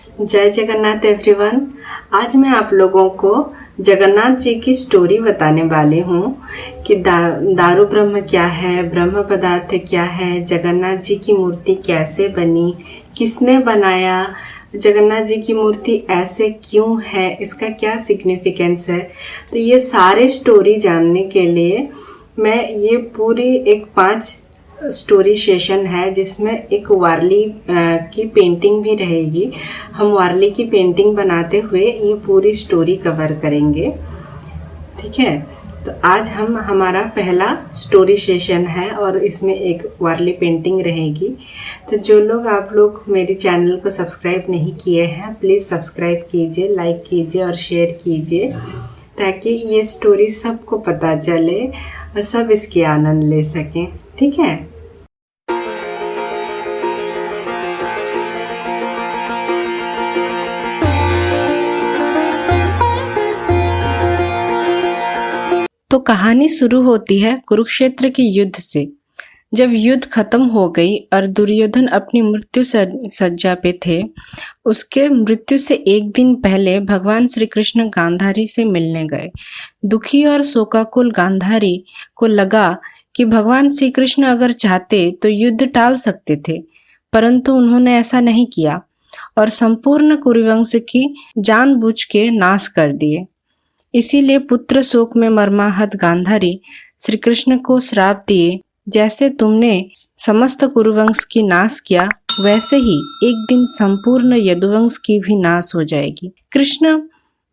जय जगन्नाथ एवरीवन। आज मैं आप लोगों को जगन्नाथ जी की स्टोरी बताने वाली हूँ कि दारू ब्रह्म क्या है, ब्रह्म पदार्थ क्या है, जगन्नाथ जी की मूर्ति कैसे बनी, किसने बनाया, जगन्नाथ जी की मूर्ति ऐसे क्यों है, इसका क्या सिग्निफिकेंस है। तो ये सारे स्टोरी जानने के लिए मैं ये पूरी एक 5 स्टोरी सेशन है जिसमें एक वारली की पेंटिंग भी रहेगी। हम वारली की पेंटिंग बनाते हुए ये पूरी स्टोरी कवर करेंगे, ठीक है। तो आज हमारा पहला स्टोरी सेशन है और इसमें एक वारली पेंटिंग रहेगी। तो जो लोग आप लोग मेरे चैनल को सब्सक्राइब नहीं किए हैं, प्लीज़ सब्सक्राइब कीजिए, लाइक कीजिए और शेयर कीजिए ताकि ये स्टोरी सबको पता चले और सब इसके आनंद ले सकें, ठीक है। तो कहानी शुरू होती है कुरुक्षेत्र के युद्ध से। जब युद्ध खत्म हो गई और दुर्योधन अपनी मृत्यु सज्जा पे थे, उसके मृत्यु से एक दिन पहले भगवान श्री कृष्ण गांधारी से मिलने गए। दुखी और शोकाकुल गांधारी को लगा कि भगवान श्री कृष्ण अगर चाहते तो युद्ध टाल सकते थे, परंतु उन्होंने ऐसा नहीं किया और संपूर्ण कुरुवंश की जानबूझ के नाश कर दिए। इसीलिए पुत्र शोक में मर्माहत गांधारी श्री कृष्ण को श्राप दिए, जैसे तुमने समस्त कुरुवंश की नाश किया वैसे ही एक दिन संपूर्ण यदुवंश की भी नाश हो जाएगी। कृष्ण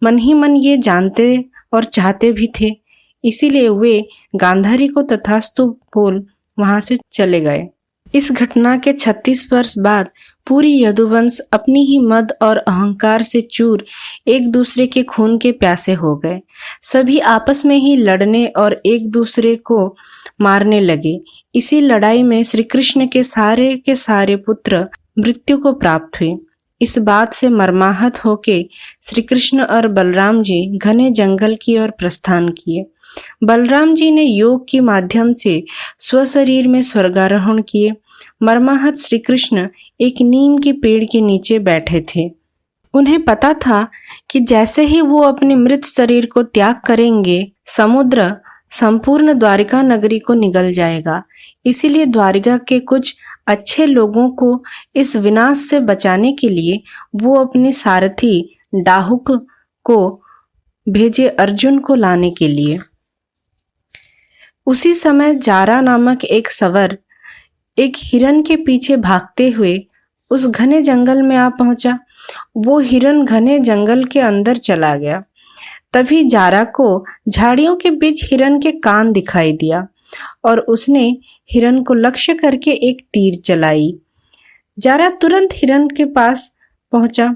मन ही मन ये जानते और चाहते भी थे, इसीलिए वे गांधारी को तथास्तु बोल वहां से चले गए। इस घटना के 36 वर्ष बाद पूरी यदुवंश अपनी ही मद और अहंकार से चूर एक दूसरे के खून के प्यासे हो गए। सभी आपस में ही लड़ने और एक दूसरे को मारने लगे। इसी लड़ाई में श्री कृष्ण के सारे पुत्र मृत्यु को प्राप्त हुए। इस बात से मर्माहत होके श्री कृष्ण और बलराम जी घने जंगल की ओर प्रस्थान किए। बलराम जी ने योग के माध्यम से स्वशरीर में स्वर्गारोहण किए। मर्माहत श्री कृष्ण एक नीम के पेड़ के नीचे बैठे थे। उन्हें पता था कि जैसे ही वो अपने मृत शरीर को त्याग करेंगे, समुद्र संपूर्ण द्वारिका नगरी को निगल जाएगा। इसीलिए द्वारिका के कुछ अच्छे लोगों को इस विनाश से बचाने के लिए वो अपने सारथी डाहुक को भेजे अर्जुन को लाने के लिए। उसी समय जारा नामक एक सवर एक हिरन के पीछे भागते हुए उस घने जंगल में आ पहुंचा। वो हिरन घने जंगल के अंदर चला गया। तभी जारा को झाड़ियों के बीच हिरन के कान दिखाई दिया और उसने हिरन को लक्ष्य करके एक तीर चलाई। जारा तुरंत हिरन के पास पहुंचा,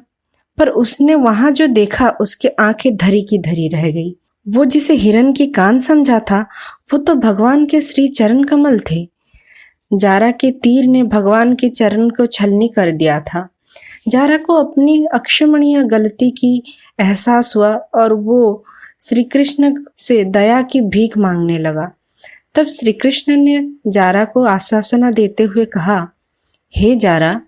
पर उसने वहां जो देखा उसके आंखें धरी की धरी रह गई। वो जिसे हिरन के कान समझा था वो तो भगवान के श्री चरण कमल थे। जारा के तीर ने भगवान के चरण को छलनी कर दिया था। जारा को अपनी अक्षमणीय गलती की एहसास हुआ और वो श्री कृष्ण से दया की भीख मांगने लगा। तब श्री कृष्ण ने जारा को आश्वासना देते हुए कहा, हे जारा,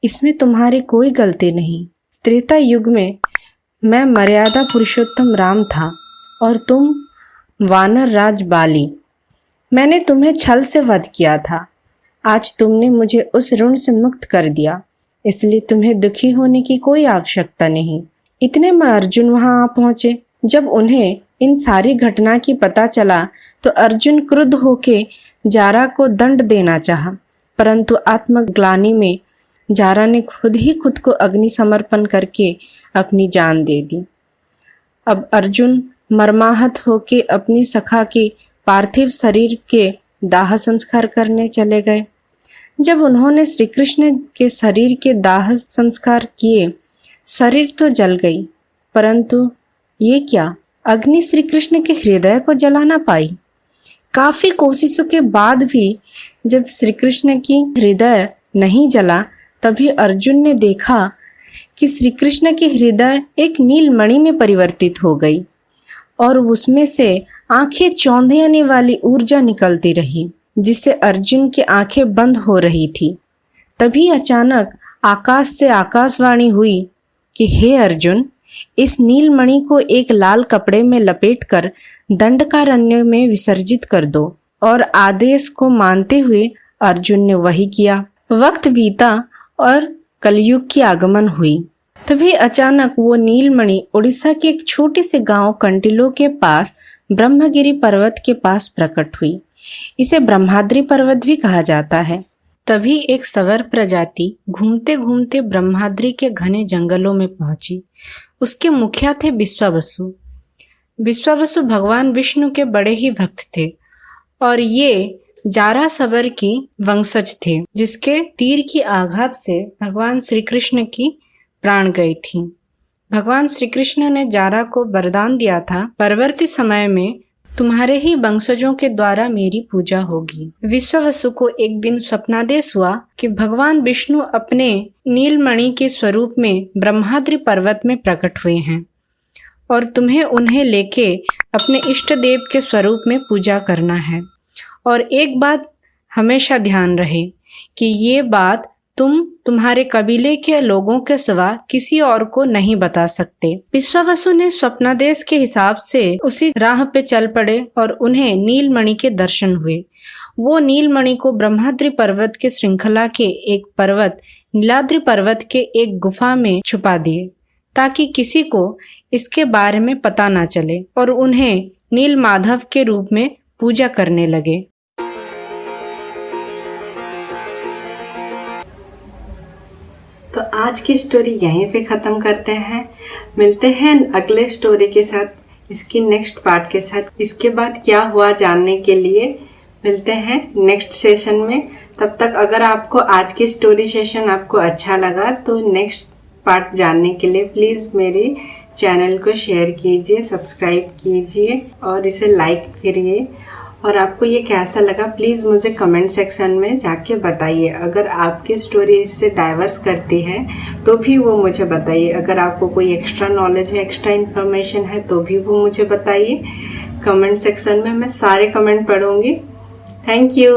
इसमें तुम्हारी कोई गलती नहीं। त्रेता युग में मैं मर्यादा पुरुषोत्तम राम था और तुम वानर राज बाली। मैंने तुम्हें छल से वध किया था। आज तुमने मुझे उस ऋण से मुक्त कर दिया, इसलिए तुम्हें दुखी होने की कोई आवश्यकता नहीं। इतने में अर्जुन वहां आ पहुंचे। जब उन्हें इन सारी घटना की पता चला तो अर्जुन क्रुद्ध होके जारा को दंड देना चाहा, परंतु आत्मग्लानि में जारा ने खुद ही खुद को अग्नि समर्पण करके अपनी जान दे दी। अब अर्जुन मर्माहत होके अपनी सखा के पार्थिव शरीर के दाह संस्कार करने चले गए। जब उन्होंने श्री कृष्ण के शरीर के दाह संस्कार किए, शरीर तो जल गई, परंतु ये क्या, अग्नि श्री कृष्ण के हृदय को जला ना पाई। काफी कोशिशों के बाद भी जब श्री कृष्ण की हृदय नहीं जला, तभी अर्जुन ने देखा कि श्री कृष्ण की हृदय एक नीलमणि में परिवर्तित हो गई और उसमें से आंखें चौंधियाने वाली ऊर्जा निकलती रही, जिससे अर्जुन की आंखें बंद हो रही थी। तभी अचानक आकाश से आकाशवाणी हुई कि हे अर्जुन, इस नीलमणि को एक लाल कपड़े में लपेटकर दंडकारण्य में विसर्जित कर दो। और आदेश को मानते हुए अर्जुन ने वही किया। वक्त बीता और कलयुग की आगमन हुई। तभी अचानक वो नीलमणि उड़ीसा के एक छोटे से गांव कंटिलो के पास ब्रह्मगिरी पर्वत के पास प्रकट हुई। इसे ब्रह्माद्रि पर्वत भी कहा जाता है। तभी एक सवर प्रजाति घूमते घूमते ब्रह्माद्रि के घने जंगलों में पहुंची। उसके मुखिया थे विश्वावसु। विश्वावसु भगवान विष्णु के बड़े ही भक्त थे और ये जारा सवर की वंशज थे, जिसके तीर की आघात से भगवान श्री कृष्ण की प्राण गई थी। भगवान श्री कृष्ण ने जारा को वरदान दिया था, परवर्ती समय में तुम्हारे ही वंशजों के द्वारा मेरी पूजा होगी। विश्वावसु को एक दिन स्वप्नादेश हुआ कि भगवान विष्णु अपने नीलमणि के स्वरूप में ब्रह्माद्रि पर्वत में प्रकट हुए हैं और तुम्हें उन्हें लेके अपने इष्ट देव के स्वरूप में पूजा करना है। और एक बात हमेशा ध्यान रहे कि ये बात तुम्हारे कबीले के लोगों के सिवा किसी और को नहीं बता सकते। विश्वावसु ने स्वप्नादेश के हिसाब से उसी राह पे चल पड़े और उन्हें नीलमणि के दर्शन हुए। वो नीलमणि को ब्रह्माद्रि पर्वत के श्रृंखला के एक पर्वत नीलाद्रि पर्वत के एक गुफा में छुपा दिए, ताकि किसी को इसके बारे में पता ना चले और उन्हें नील माधव के रूप में पूजा करने लगे। तो आज की स्टोरी यहीं पे ख़त्म करते हैं। मिलते हैं अगले स्टोरी के साथ, इसकी नेक्स्ट पार्ट के साथ। इसके बाद क्या हुआ जानने के लिए मिलते हैं नेक्स्ट सेशन में। तब तक अगर आपको आज की स्टोरी सेशन आपको अच्छा लगा तो नेक्स्ट पार्ट जानने के लिए प्लीज़ मेरे चैनल को शेयर कीजिए, सब्सक्राइब कीजिए और इसे लाइक करिए। और आपको ये कैसा लगा प्लीज़ मुझे कमेंट सेक्शन में जाके बताइए। अगर आपकी स्टोरी इससे डाइवर्स करती है तो भी वो मुझे बताइए। अगर आपको कोई एक्स्ट्रा नॉलेज है, एक्स्ट्रा इन्फॉर्मेशन है तो भी वो मुझे बताइए कमेंट सेक्शन में। मैं सारे कमेंट पढ़ूंगी। Thank you.